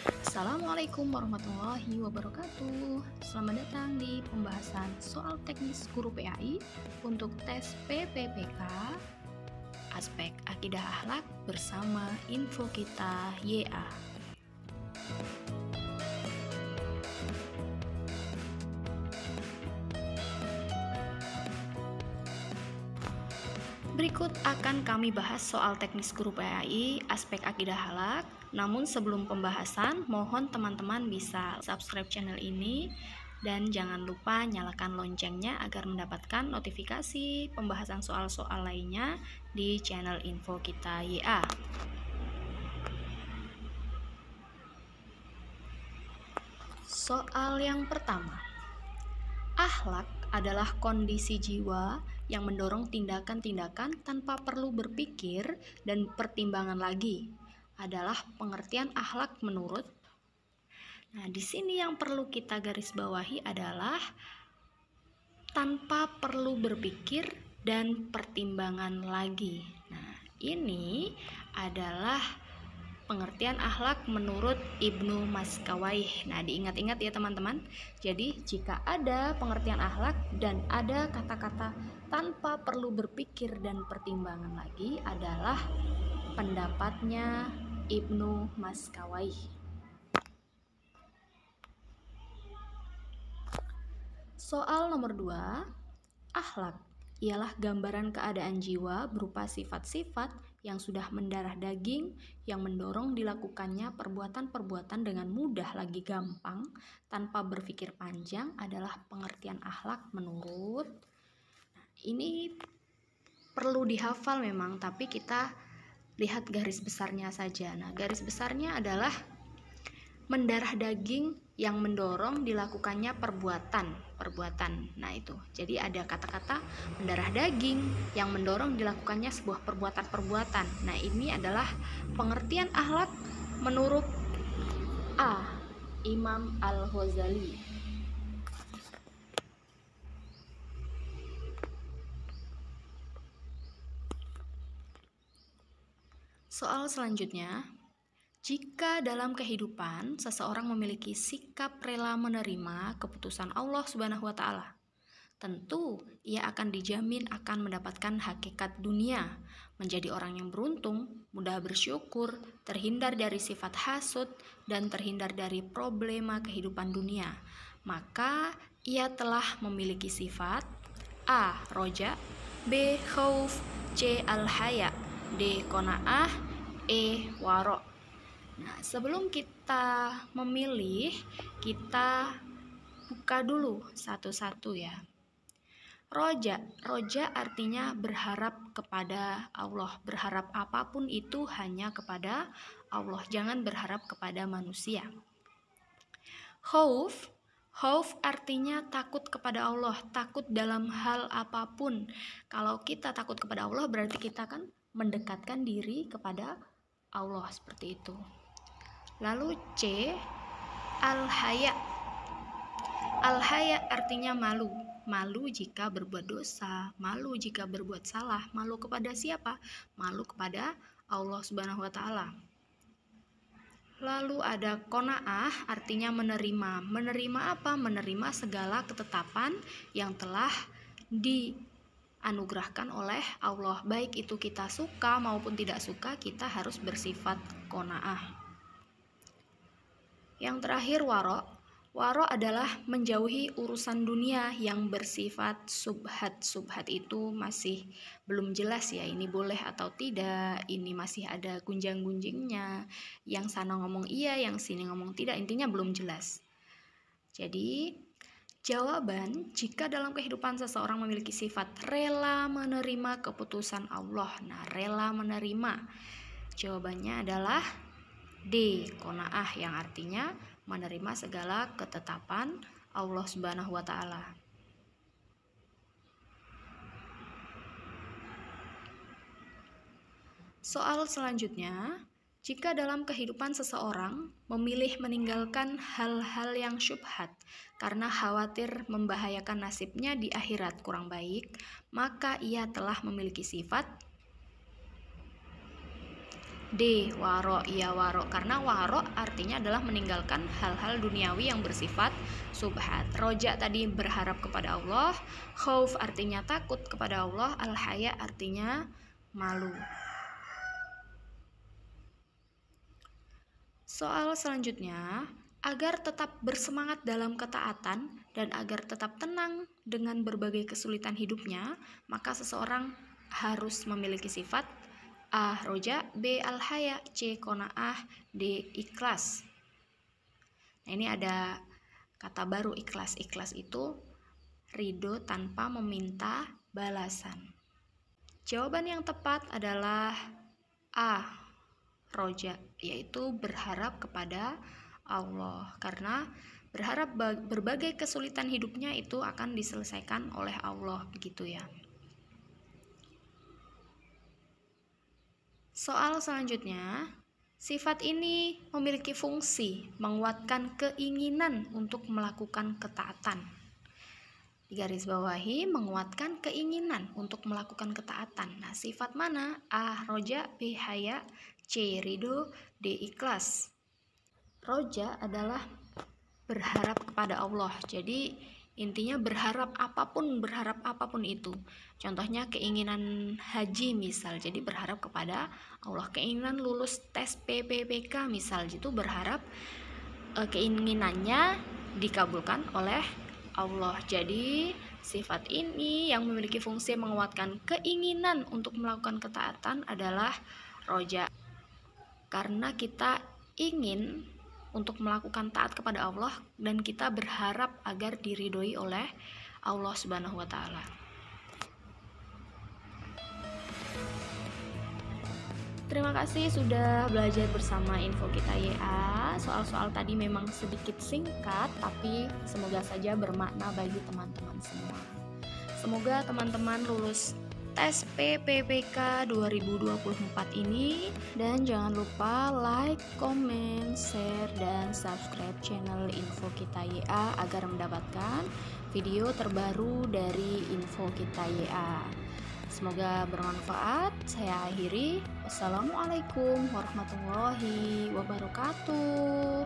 Assalamualaikum warahmatullahi wabarakatuh. Selamat datang di pembahasan soal teknis guru PAI untuk tes PPPK aspek akidah akhlak bersama info kita YA. Berikut akan kami bahas soal teknis guru PAI aspek akidah akhlak. Namun sebelum pembahasan, mohon teman-teman bisa subscribe channel ini dan jangan lupa nyalakan loncengnya agar mendapatkan notifikasi pembahasan soal-soal lainnya di channel info kita YA. Soal yang pertama. Akhlak adalah kondisi jiwa yang mendorong tindakan-tindakan tanpa perlu berpikir dan pertimbangan lagi. Adalah pengertian akhlak menurut. Nah, di sini yang perlu kita garis bawahi adalah tanpa perlu berpikir dan pertimbangan lagi. Nah, ini adalah pengertian akhlak menurut Ibnu Maskawaih. Nah, diingat-ingat ya teman-teman. Jadi, jika ada pengertian akhlak dan ada kata-kata tanpa perlu berpikir dan pertimbangan lagi adalah pendapatnya Ibnu Maskawaih. Soal nomor 2, akhlak ialah gambaran keadaan jiwa berupa sifat-sifat yang sudah mendarah daging yang mendorong dilakukannya perbuatan-perbuatan dengan mudah lagi gampang tanpa berpikir panjang adalah pengertian akhlak menurut. Ini perlu dihafal memang, tapi kita lihat garis besarnya saja. Nah, garis besarnya adalah mendarah daging yang mendorong dilakukannya perbuatan. Nah, itu. Jadi ada kata-kata mendarah daging yang mendorong dilakukannya sebuah perbuatan. Nah, ini adalah pengertian akhlak menurut A. Imam Al-Ghazali. Soal selanjutnya, jika dalam kehidupan seseorang memiliki sikap rela menerima keputusan Allah Subhanahu wa Ta'ala, tentu ia akan dijamin akan mendapatkan hakikat dunia, menjadi orang yang beruntung, mudah bersyukur, terhindar dari sifat hasud, dan terhindar dari problema kehidupan dunia. Maka ia telah memiliki sifat A. Roja, B. Khauf, C. Al-Haya, D. Qanaah, E. Waro. Nah, sebelum kita memilih, kita buka dulu satu-satu ya. Roja artinya berharap kepada Allah. Berharap apapun itu hanya kepada Allah. Jangan berharap kepada manusia. Khauf artinya takut kepada Allah. Takut dalam hal apapun. Kalau kita takut kepada Allah, berarti kita kan mendekatkan diri kepada Allah, seperti itu. Lalu C. Al-Haya. Al-Haya artinya malu. Malu jika berbuat dosa, malu jika berbuat salah. Malu kepada siapa? Malu kepada Allah Subhanahu wa Ta'ala. Lalu ada Qanaah artinya menerima. Menerima apa? Menerima segala ketetapan yang telah dianugerahkan oleh Allah. Baik itu kita suka maupun tidak suka, kita harus bersifat Qanaah. Yang terakhir Waro. Waro adalah menjauhi urusan dunia yang bersifat subhat. Subhat itu masih belum jelas ya, ini boleh atau tidak, ini masih ada gunjang-gunjingnya, yang sana ngomong iya, yang sini ngomong tidak, intinya belum jelas. Jadi jawaban, jika dalam kehidupan seseorang memiliki sifat rela menerima keputusan Allah. Nah, rela menerima, jawabannya adalah D. Qanaah, yang artinya menerima segala ketetapan Allah Subhanahu wa Ta'ala. Soal selanjutnya, jika dalam kehidupan seseorang memilih meninggalkan hal-hal yang syubhat karena khawatir membahayakan nasibnya di akhirat kurang baik, maka ia telah memiliki sifat D. Waro. Ya, waro, karena waro artinya adalah meninggalkan hal-hal duniawi yang bersifat subhat. Roja tadi berharap kepada Allah, khauf artinya takut kepada Allah, al-haya artinya malu. Soal selanjutnya, agar tetap bersemangat dalam ketaatan dan agar tetap tenang dengan berbagai kesulitan hidupnya, maka seseorang harus memiliki sifat A. Roja, B. Al-haya, C. Qanaah, D. Ikhlas. Nah, ini ada kata baru ikhlas. Ikhlas itu ridho tanpa meminta balasan. Jawaban yang tepat adalah A. Roja, yaitu berharap kepada Allah, karena berharap berbagai kesulitan hidupnya itu akan diselesaikan oleh Allah, begitu ya. Soal selanjutnya, sifat ini memiliki fungsi menguatkan keinginan untuk melakukan ketaatan. Digarisbawahi, menguatkan keinginan untuk melakukan ketaatan. Nah, sifat mana? A. Roja, B. Haya, C. Ridho, D. Ikhlas. Roja adalah berharap kepada Allah. Jadi intinya berharap apapun itu. Contohnya keinginan haji misal, jadi berharap kepada Allah. Keinginan lulus tes PPPK misal, itu berharap keinginannya dikabulkan oleh Allah. Jadi sifat ini yang memiliki fungsi menguatkan keinginan untuk melakukan ketaatan adalah roja. Karena kita ingin untuk melakukan taat kepada Allah dan kita berharap agar diridhoi oleh Allah Subhanahu wa taala. Terima kasih sudah belajar bersama Info Kita YA. Soal-soal tadi memang sedikit singkat, tapi semoga saja bermakna bagi teman-teman semua. Semoga teman-teman lulus tes PPPK 2024 ini, dan jangan lupa like, comment, share, dan subscribe channel Info Kita YA agar mendapatkan video terbaru dari Info Kita YA. Semoga bermanfaat. Saya akhiri. Wassalamualaikum warahmatullahi wabarakatuh.